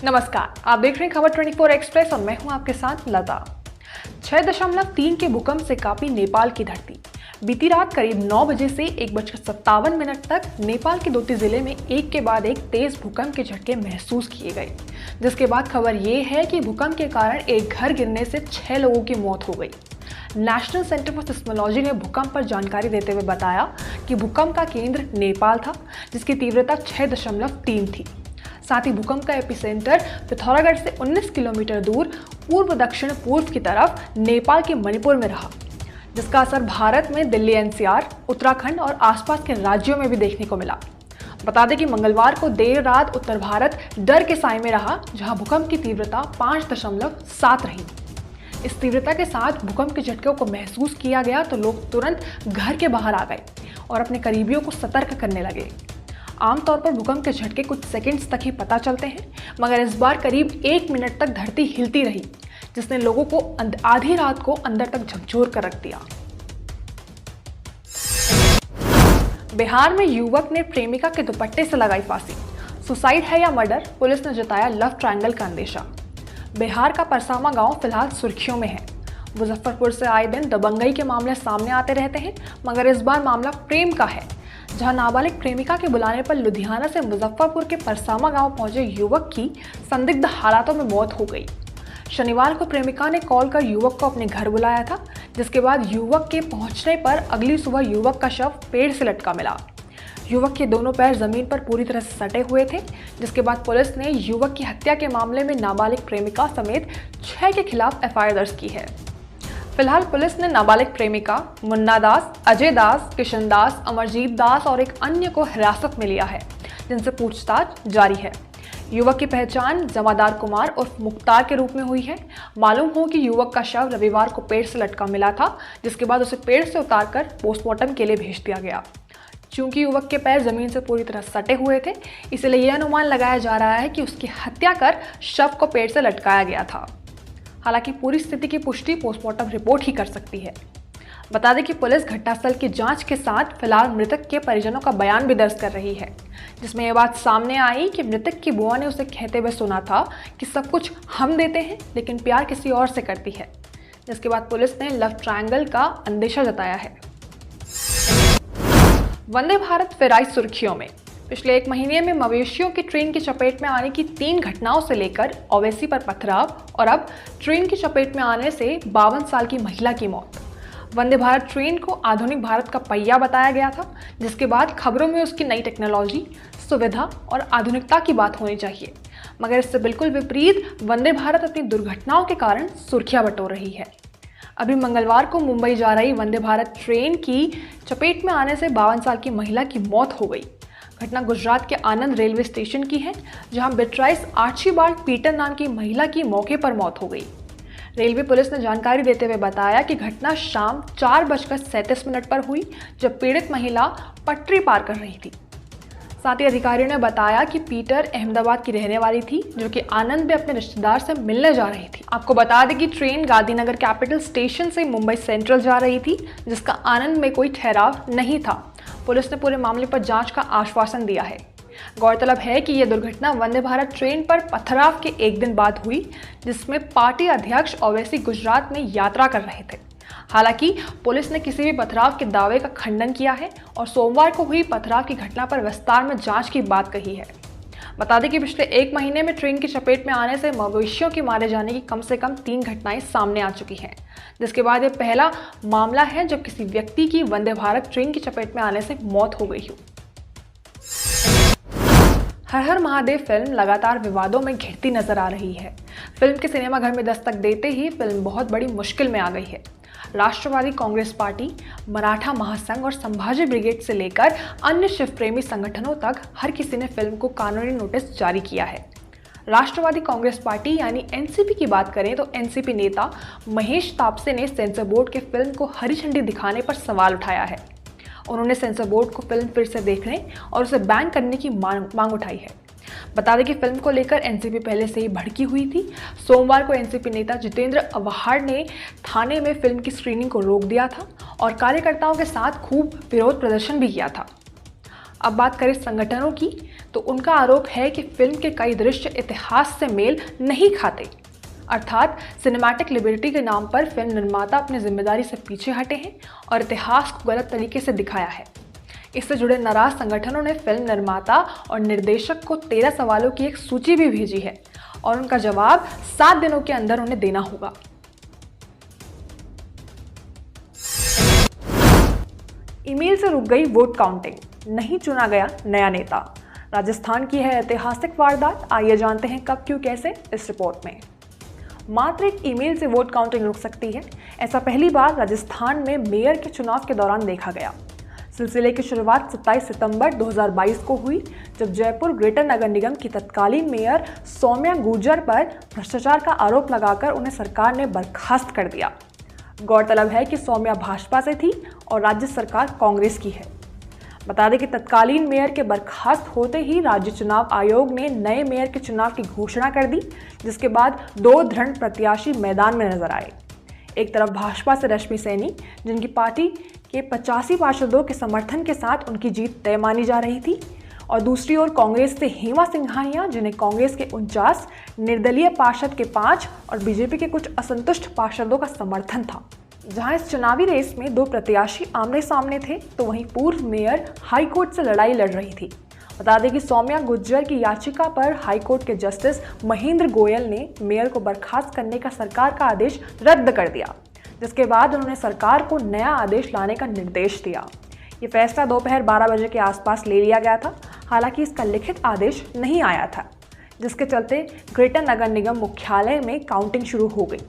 नमस्कार, आप देख रहे हैं खबर 24 एक्सप्रेस और मैं हूं आपके साथ लता। 6.3 के भूकंप से कांपी नेपाल की धरती। बीती रात करीब 9 बजे से 1:57 तक नेपाल के दोती जिले में एक के बाद एक तेज भूकंप के झटके महसूस किए गए, जिसके बाद खबर ये है कि भूकंप के कारण एक घर गिरने से 6 लोगों की मौत हो गई। नेशनल सेंटर फॉर सिस्मोलॉजी ने भूकंप पर जानकारी देते हुए बताया कि भूकंप का केंद्र नेपाल था, जिसकी तीव्रता 6.3 थी। साथ ही भूकंप का एपिसेंटर पिथौरागढ़ से 19 किलोमीटर दूर पूर्व दक्षिण पूर्व की तरफ नेपाल के मणिपुर में रहा, जिसका असर भारत में दिल्ली एनसीआर, उत्तराखंड और आसपास के राज्यों में भी देखने को मिला। बता दें कि मंगलवार को देर रात उत्तर भारत डर के साए में रहा, जहां भूकंप की तीव्रता 5.7 रही। इस तीव्रता के साथ भूकंप के झटकों को महसूस किया गया तो लोग तुरंत घर के बाहर आ गए और अपने करीबियों को सतर्क करने लगे। आमतौर पर भूकंप के झटके कुछ सेकंड्स तक ही पता चलते हैं, मगर इस बार करीब 1 मिनट तक धरती हिलती रही, जिसने लोगों को आधी रात को अंदर तक झकझोर कर रख दिया। बिहार में युवक ने प्रेमिका के दुपट्टे से लगाई फांसी। सुसाइड है या मर्डर, पुलिस ने जताया लव ट्रायंगल का अंदेशा। बिहार का परसामा गांव फिलहाल सुर्खियों में है। मुजफ्फरपुर से आए दिन दबंगई के मामले सामने आते रहते हैं, मगर इस बार मामला प्रेम का है, जहां नाबालिग प्रेमिका के बुलाने पर लुधियाना से मुजफ्फरपुर के परसामा गांव पहुंचे युवक की संदिग्ध हालातों में मौत हो गई। शनिवार को प्रेमिका ने कॉल कर युवक को अपने घर बुलाया था, जिसके बाद युवक के पहुंचने पर अगली सुबह युवक का शव पेड़ से लटका मिला। युवक के दोनों पैर जमीन पर पूरी तरह से सटे हुए थे, जिसके बाद पुलिस ने युवक की हत्या के मामले में नाबालिग प्रेमिका समेत 6 के खिलाफ एफआईआर दर्ज की है। फिलहाल पुलिस ने नाबालिग प्रेमिका मुन्ना दास, अजय दास, किशन दास, अमरजीत दास और एक अन्य को हिरासत में लिया है, जिनसे पूछताछ जारी है। युवक की पहचान जमादार कुमार उर्फ मुख्तार के रूप में हुई है। मालूम हो कि युवक का शव रविवार को पेड़ से लटका मिला था, जिसके बाद उसे पेड़ से उतारकर पोस्टमार्टम के लिए भेज दिया गया। चूंकि युवक के पैर जमीन से पूरी तरह सटे हुए थे, इसलिए यह अनुमान लगाया जा रहा है कि उसकी हत्या कर शव को पेड़ से लटकाया गया था। हालांकि पूरी स्थिति की पुष्टि पोस्टमार्टम रिपोर्ट ही कर सकती है। बता दें कि पुलिस घटनास्थल की जांच के साथ फिलहाल मृतक के परिजनों का बयान भी दर्ज कर रही है, जिसमें यह बात सामने आई कि मृतक की बुआ ने उसे कहते हुए सुना था कि सब कुछ हम देते हैं, लेकिन प्यार किसी और से करती है, जिसके बाद पुलिस ने लव ट्रायंगल का अंदेशा जताया है। वंदे भारत फिर आई सुर्खियों में। पिछले 1 महीने में मवेशियों की ट्रेन की चपेट में आने की 3 घटनाओं से लेकर ओवैसी पर पथराव और अब ट्रेन की चपेट में आने से 52 साल की महिला की मौत। वंदे भारत ट्रेन को आधुनिक भारत का पहिया बताया गया था, जिसके बाद खबरों में उसकी नई टेक्नोलॉजी, सुविधा और आधुनिकता की बात होनी चाहिए, मगर इससे बिल्कुल विपरीत वंदे भारत अपनी दुर्घटनाओं के कारण सुर्खियां बटोर रही है। अभी मंगलवार को मुंबई जा रही वंदे भारत ट्रेन की चपेट में आने से 52 साल की महिला की मौत हो गई। घटना गुजरात के आनंद रेलवे स्टेशन की है, जहां बेट्राइस आर्चीबाल्ड पीटर नाम की महिला की मौके पर मौत हो गई। रेलवे पुलिस ने जानकारी देते हुए बताया कि घटना शाम 4:37 पर हुई, जब पीड़ित महिला पटरी पार कर रही थी। साथ ही अधिकारियों ने बताया कि पीटर अहमदाबाद की रहने वाली थी, जो कि आनंद में अपने रिश्तेदार से मिलने जा रही थी। आपको बता दें कि ट्रेन गांधीनगर कैपिटल स्टेशन से मुंबई सेंट्रल जा रही थी, जिसका आनंद में कोई ठहराव नहीं था। पुलिस ने पूरे मामले पर जांच का आश्वासन दिया है। गौरतलब है कि यह दुर्घटना वंदे भारत ट्रेन पर पथराव के 1 दिन बाद हुई, जिसमें पार्टी अध्यक्ष ओवैसी गुजरात में यात्रा कर रहे थे। हालांकि पुलिस ने किसी भी पथराव के दावे का खंडन किया है और सोमवार को हुई पथराव की घटना पर विस्तार में जांच की बात कही है। बता दें कि पिछले 1 महीने में ट्रेन की चपेट में आने से मवेशियों के मारे जाने की कम से कम 3 घटनाएं सामने आ चुकी हैं, जिसके बाद यह पहला मामला है जब किसी व्यक्ति की वंदे भारत ट्रेन की चपेट में आने से मौत हो गई हो। हर हर महादेव फिल्म लगातार विवादों में घिरती नजर आ रही है। फिल्म के सिनेमाघर में दस्तक देते ही फिल्म बहुत बड़ी मुश्किल में आ गई है। राष्ट्रवादी कांग्रेस पार्टी, मराठा महासंघ और संभाजी ब्रिगेड से लेकर अन्य शिव प्रेमी संगठनों तक हर किसी ने फिल्म को कानूनी नोटिस जारी किया है। राष्ट्रवादी कांग्रेस पार्टी यानी एनसीपी की बात करें तो एनसीपी नेता महेश तापसे ने सेंसर बोर्ड के फिल्म को हरी झंडी दिखाने पर सवाल उठाया है। उन्होंने सेंसर बोर्ड को फिल्म फिर से देखने और उसे बैन करने की मांग उठाई है। बता दें कि फिल्म को लेकर एनसीपी पहले से ही भड़की हुई थी। सोमवार को एनसीपी नेता जितेंद्र अव्हाड ने थाने में फिल्म की स्क्रीनिंग को रोक दिया था और कार्यकर्ताओं के साथ खूब विरोध प्रदर्शन भी किया था। अब बात करें संगठनों की, तो उनका आरोप है कि फिल्म के कई दृश्य इतिहास से मेल नहीं खाते। अर्थात सिनेमैटिक लिबर्टी के नाम पर फिल्म निर्माता अपनी जिम्मेदारी से पीछे हटे हैं और इतिहास को गलत तरीके से दिखाया है। इससे जुड़े नाराज संगठनों ने फिल्म निर्माता और निर्देशक को 13 सवालों की एक सूची भी भेजी है और उनका जवाब 7 दिनों के अंदर उन्हें देना होगा। ईमेल से रुक गई वोट काउंटिंग, नहीं चुना गया नया नेता। राजस्थान की है ऐतिहासिक वारदात, आइए जानते हैं कब क्यों कैसे इस रिपोर्ट में। मात्र एक ईमेल से वोट काउंटिंग रुक सकती है, ऐसा पहली बार राजस्थान में मेयर के चुनाव के दौरान देखा गया। सिलसिले की शुरुआत 27 सितंबर 2022 को हुई, जब जयपुर ग्रेटर नगर निगम की तत्कालीन मेयर सौम्या गुर्जर पर भ्रष्टाचार का आरोप लगाकर उन्हें सरकार ने बर्खास्त कर दिया। गौरतलब है कि सौम्या भाजपा से थी और राज्य सरकार कांग्रेस की है। बता दें कि तत्कालीन मेयर के बर्खास्त होते ही राज्य चुनाव आयोग ने नए मेयर के चुनाव की घोषणा कर दी, जिसके बाद 2 दृढ़ प्रत्याशी मैदान में नजर आए। एक तरफ भाजपा से रश्मि सैनी, जिनकी पार्टी के 85 पार्षदों के समर्थन के साथ उनकी जीत तय मानी जा रही थी, और दूसरी ओर कांग्रेस से हेमा सिंघानिया, जिन्हें कांग्रेस के 49, निर्दलीय पार्षद के 5 और बीजेपी के कुछ असंतुष्ट पार्षदों का समर्थन था। जहां इस चुनावी रेस में 2 प्रत्याशी आमने सामने थे, तो वहीं पूर्व मेयर हाईकोर्ट से लड़ाई लड़ रही थी। बता दें कि सौम्या गुर्जर की याचिका पर हाईकोर्ट के जस्टिस महेंद्र गोयल ने मेयर को बर्खास्त करने का सरकार का आदेश रद्द कर दिया, जिसके बाद उन्होंने सरकार को नया आदेश लाने का निर्देश दिया। ये फैसला दोपहर 12 बजे के आसपास ले लिया गया था। हालांकि इसका लिखित आदेश नहीं आया था, जिसके चलते ग्रेटर नगर निगम मुख्यालय में काउंटिंग शुरू हो गई।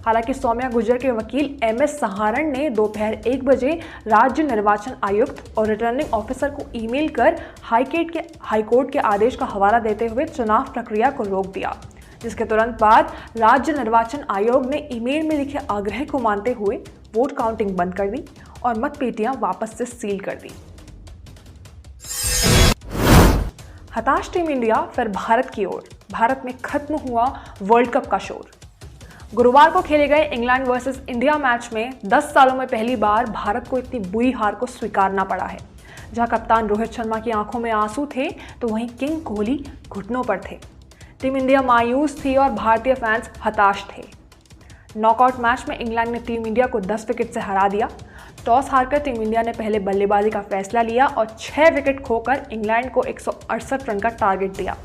हालांकि सौम्या गुर्जर के वकील MS सहारण ने दोपहर 1 बजे राज्य निर्वाचन आयुक्त और रिटर्निंग ऑफिसर को ईमेल कर हाईकोर्ट के आदेश का हवाला देते हुए चुनाव प्रक्रिया को रोक दिया, जिसके तुरंत बाद राज्य निर्वाचन आयोग ने ईमेल में लिखे आग्रह को मानते हुए वोट काउंटिंग बंद कर दी और मतपेटियां वापस से सील कर दी। हताश टीम इंडिया फिर भारत की ओर, भारत में खत्म हुआ वर्ल्ड कप का शोर। गुरुवार को खेले गए इंग्लैंड वर्सेस इंडिया मैच में 10 सालों में पहली बार भारत को इतनी बुरी हार को स्वीकारना पड़ा है। जहां कप्तान रोहित शर्मा की आंखों में आंसू थे, तो वहीं किंग कोहली घुटनों पर थे। टीम इंडिया मायूस थी और भारतीय फैंस हताश थे। नॉकआउट मैच में इंग्लैंड ने टीम इंडिया को 10 विकेट से हरा दिया। टॉस हारकर टीम इंडिया ने पहले बल्लेबाजी का फैसला लिया और 6 विकेट खोकर इंग्लैंड को 168 रन का टारगेट दिया।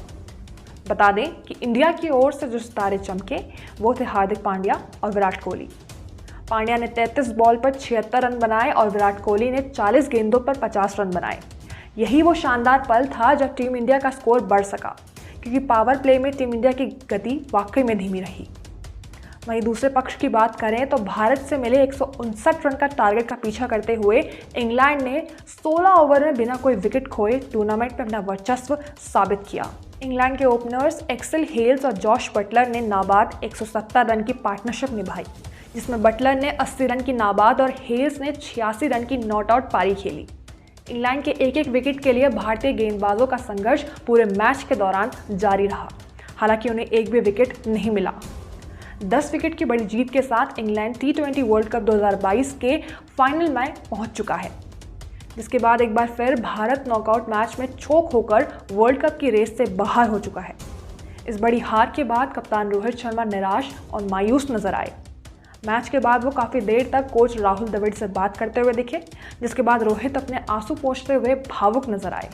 बता दें कि इंडिया की ओर से जो सितारे चमके वो थे हार्दिक पांड्या और विराट कोहली। पांड्या ने 33 बॉल पर 76 रन बनाए और विराट कोहली ने 40 गेंदों पर 50 रन बनाए। यही वो शानदार पल था जब टीम इंडिया का स्कोर बढ़ सका, क्योंकि पावर प्ले में टीम इंडिया की गति वाकई में धीमी रही। वहीं दूसरे पक्ष की बात करें तो भारत से मिले 159 रन का टारगेट का पीछा करते हुए इंग्लैंड ने 16 ओवर में बिना कोई विकेट खोए टूर्नामेंट में अपना वर्चस्व साबित किया। इंग्लैंड के ओपनर्स एक्सेल हेल्स और जॉश बटलर ने नाबाद 170 रन की पार्टनरशिप निभाई, जिसमें बटलर ने 80 रन की नाबाद और हेल्स ने 86 रन की नॉट आउट पारी खेली। इंग्लैंड के एक विकेट के लिए भारतीय गेंदबाजों का संघर्ष पूरे मैच के दौरान जारी रहा। हालांकि उन्हें एक भी विकेट नहीं मिला। 10 विकेट की बड़ी जीत के साथ इंग्लैंड T20 वर्ल्ड कप 2022 के फाइनल में पहुंच चुका है, जिसके बाद एक बार फिर भारत नॉकआउट मैच में चोक होकर वर्ल्ड कप की रेस से बाहर हो चुका है। इस बड़ी हार के बाद कप्तान रोहित शर्मा निराश और मायूस नजर आए। मैच के बाद वो काफ़ी देर तक कोच राहुल द्रविड़ से बात करते हुए दिखे, जिसके बाद रोहित अपने आंसू पोंछते हुए भावुक नजर आए।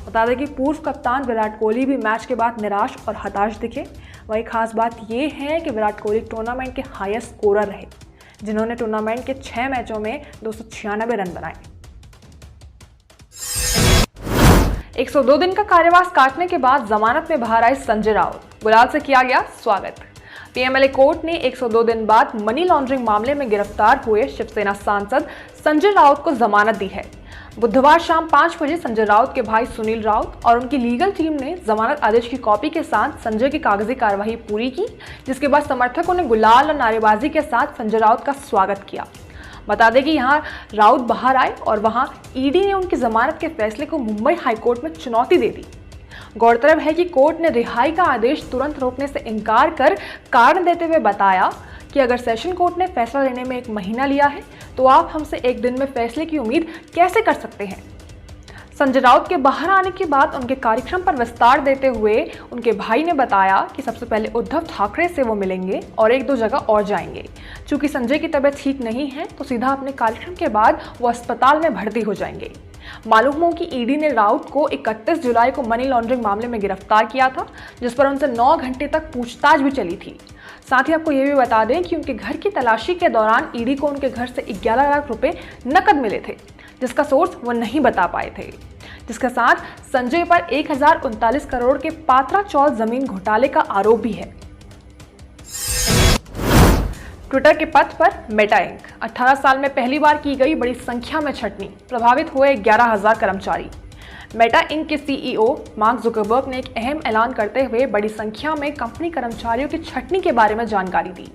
बता दें कि पूर्व कप्तान विराट कोहली भी मैच के बाद निराश और हताश दिखे। वही खास बात ये है कि विराट कोहली टूर्नामेंट के हाईएस्ट स्कोरर रहे, जिन्होंने टूर्नामेंट के 6 मैचों में 296 रन बनाए। 102 दिन का कार्यवास काटने के बाद जमानत में बाहर आए संजय राउत, गुलाल से किया गया स्वागत। पीएमएलए कोर्ट ने 102 दिन बाद मनी लॉन्ड्रिंग मामले में गिरफ्तार हुए शिवसेना सांसद संजय राउत को जमानत दी है। बुधवार शाम 5 बजे संजय राउत के भाई सुनील राउत और उनकी लीगल टीम ने जमानत आदेश की कॉपी के साथ संजय की कागजी कार्यवाही पूरी की, जिसके बाद समर्थकों ने गुलाल और नारेबाजी के साथ संजय राउत का स्वागत किया। बता दें कि यहाँ राउत बाहर आए और वहां ईडी ने उनकी जमानत के फैसले को मुंबई हाईकोर्ट में चुनौती दे दी। गौरतलब है कि कोर्ट ने रिहाई का आदेश तुरंत रोकने से इनकार कर कारण देते हुए बताया कि अगर सेशन कोर्ट ने फैसला लेने में 1 महीना लिया है तो आप हमसे 1 दिन में फैसले की उम्मीद कैसे कर सकते हैं। संजय राउत के बाहर आने के बाद उनके कार्यक्रम पर विस्तार देते हुए उनके भाई ने बताया कि सबसे पहले उद्धव ठाकरे से वो मिलेंगे और एक दो जगह और जाएंगे। चूंकि संजय की तबीयत ठीक नहीं है तो सीधा अपने कार्यक्रम के बाद वो अस्पताल में भर्ती हो जाएंगे। मालूम हो कि ईडी ने राउत को 31 जुलाई को मनी लॉन्ड्रिंग मामले में गिरफ्तार किया था, जिस पर उनसे 9 घंटे तक पूछताछ भी चली थी। साथ ही आपको ये भी बता दें कि उनके घर की तलाशी के दौरान ईडी को उनके घर से 11 लाख रुपए नकद मिले थे, जिसका सोर्स वो नहीं बता पाए थे। जिसके साथ संजय पर 1039 करोड़ के पात्रा चौल जमीन घोटाले का आरोप भी है। ट्विटर के पथ पर मेटा इंक 18 साल में पहली बार की गई बड़ी संख्या में छटनी, प्रभावित हुए 11,000 कर्मचारी। मेटा इंक के सीईओ मार्क जुकरबर्ग ने एक अहम ऐलान करते हुए बड़ी संख्या में कंपनी कर्मचारियों की छटनी के बारे में जानकारी दी।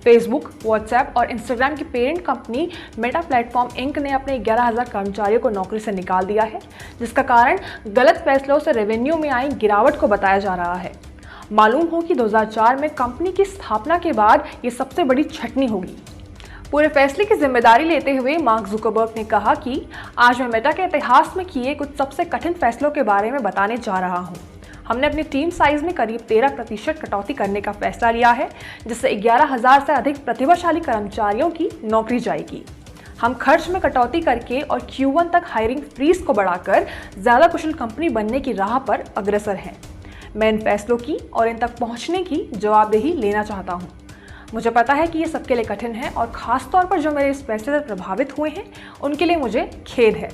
फेसबुक, व्हाट्सएप और इंस्टाग्राम की parent company Meta platform Inc ने अपने 11,000 कर्मचारियों को नौकरी से निकाल दिया है, जिसका कारण गलत फैसलों से रेवेन्यू में आई गिरावट को बताया जा रहा है। मालूम हो कि 2004 में कंपनी की स्थापना के बाद ये सबसे बड़ी छटनी होगी। पूरे फैसले की जिम्मेदारी लेते हुए मार्क जुकरबर्ग ने कहा कि आज मैं मेटा के इतिहास में किए कुछ सबसे कठिन फैसलों के बारे में बताने जा रहा हूं। हमने अपनी टीम साइज में करीब 13% कटौती करने का फैसला लिया है, जिससे 11,000 से अधिक प्रतिभाशाली कर्मचारियों की नौकरी जाएगी। हम खर्च में कटौती करके और Q1 तक हायरिंग फ्रीज को बढ़ाकर ज्यादा कुशल कंपनी बनने की राह पर अग्रसर हैं। मैं इन फैसलों की और इन तक पहुंचने की जवाबदेही लेना चाहता हूं। मुझे पता है कि ये सबके लिए कठिन है और खास तौर पर जो मेरे इस फैसले से प्रभावित हुए हैं उनके लिए मुझे खेद है।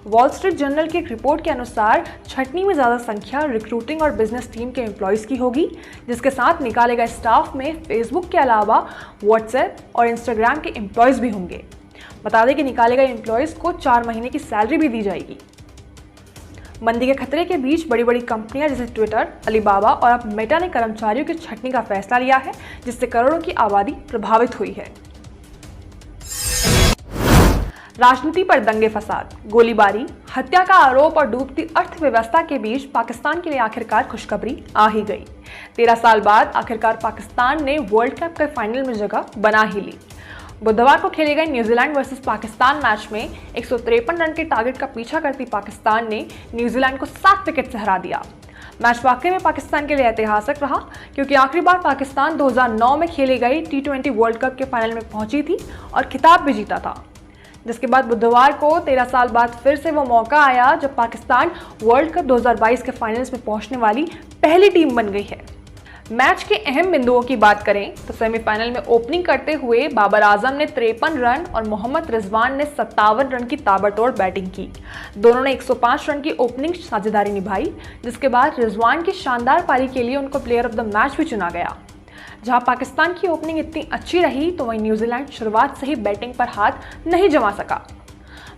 वॉल स्ट्रीट जर्नल की एक रिपोर्ट के अनुसार छटनी में ज़्यादा संख्या रिक्रूटिंग और बिजनेस टीम के एम्प्लॉयज़ की होगी, जिसके साथ निकाले गए स्टाफ में फेसबुक के अलावा व्हाट्सएप और इंस्टाग्राम के एम्प्लॉयज़ भी होंगे। बता दें कि निकाले गए एम्प्लॉयज़ को 4 महीने की सैलरी भी दी जाएगी। मंदी के खतरे के बीच बड़ी बड़ी कंपनियां जैसे ट्विटर, अलीबाबा और अब मेटा ने कर्मचारियों की छटनी का फैसला लिया है, जिससे करोड़ों की आबादी प्रभावित हुई है। राजनीति पर दंगे फसाद, गोलीबारी, हत्या का आरोप और डूबती अर्थव्यवस्था के बीच पाकिस्तान के लिए आखिरकार खुशखबरी आ ही गई। 13 साल बाद आखिरकार पाकिस्तान ने वर्ल्ड कप के फाइनल में जगह बना ही ली। बुधवार को खेले गए न्यूजीलैंड वर्सेस पाकिस्तान मैच में 153 रन के टारगेट का पीछा करती पाकिस्तान ने न्यूजीलैंड को 7 विकेट से हरा दिया। मैच वाकई में पाकिस्तान के लिए ऐतिहासिक रहा, क्योंकि आखिरी बार पाकिस्तान 2009 में खेली गई T20 वर्ल्ड कप के फाइनल में पहुंची थी और खिताब भी जीता था। जिसके बाद बुधवार को 13 साल बाद फिर से वो मौका आया जब पाकिस्तान वर्ल्ड कप 2022 के फाइनल्स में पहुंचने वाली पहली टीम बन गई है। मैच के अहम बिंदुओं की बात करें तो सेमीफाइनल में ओपनिंग करते हुए बाबर आजम ने 53 रन और मोहम्मद रिजवान ने 57 रन की ताबड़तोड़ बैटिंग की। दोनों ने 105 रन की ओपनिंग साझेदारी निभाई, जिसके बाद रिजवान की शानदार पारी के लिए उनको प्लेयर ऑफ द मैच भी चुना गया। जहां पाकिस्तान की ओपनिंग इतनी अच्छी रही तो वहीं न्यूजीलैंड शुरुआत से ही बैटिंग पर हाथ नहीं जमा सका।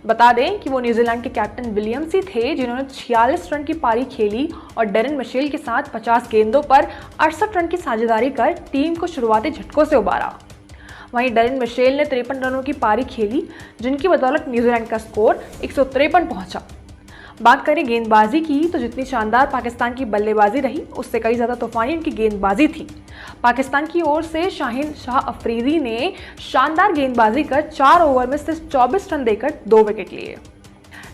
बता दें कि वो न्यूजीलैंड के कैप्टन विलियम्स ही थे जिन्होंने 46 रन की पारी खेली और डेरेन मिशेल के साथ 50 गेंदों पर 68 रन की साझेदारी कर टीम को शुरुआती झटकों से उबारा। वहीं डेरेन मिशेल ने 53 रनों की पारी खेली, जिनकी बदौलत न्यूजीलैंड का स्कोर 153 पहुंचा। बात करें गेंदबाजी की तो जितनी शानदार पाकिस्तान की बल्लेबाजी रही, उससे कई ज़्यादा तूफानी उनकी गेंदबाजी थी। पाकिस्तान की ओर से शाहीन शाह अफरीदी ने शानदार गेंदबाजी कर 4 ओवर में सिर्फ 24 रन देकर 2 विकेट लिए।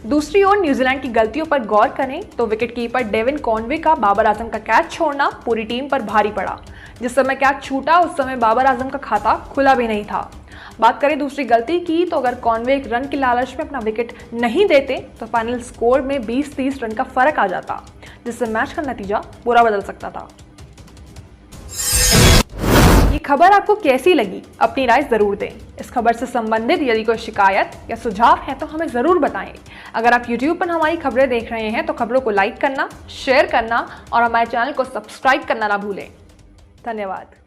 दूसरी ओर न्यूजीलैंड की गलतियों पर गौर करें तो विकेटकीपर डेविन कॉनवे का बाबर आजम का कैच छोड़ना पूरी टीम पर भारी पड़ा। जिस समय कैच छूटा उस समय बाबर आजम का खाता खुला भी नहीं था। बात करें दूसरी गलती की तो अगर कॉनवे एक रन के लालच में अपना विकेट नहीं देते तो फाइनल स्कोर में 20-30 रन का फर्क आ जाता, जिससे मैच का नतीजा पूरा बदल सकता था। ये खबर आपको कैसी लगी? अपनी राय जरूर दें। इस खबर से संबंधित यदि कोई शिकायत या सुझाव है तो हमें जरूर बताएं। अगर आप YouTube पर हमारी खबरें देख रहे हैं तो खबरों को लाइक करना, शेयर करना और हमारे चैनल को सब्सक्राइब करना ना भूलें। धन्यवाद।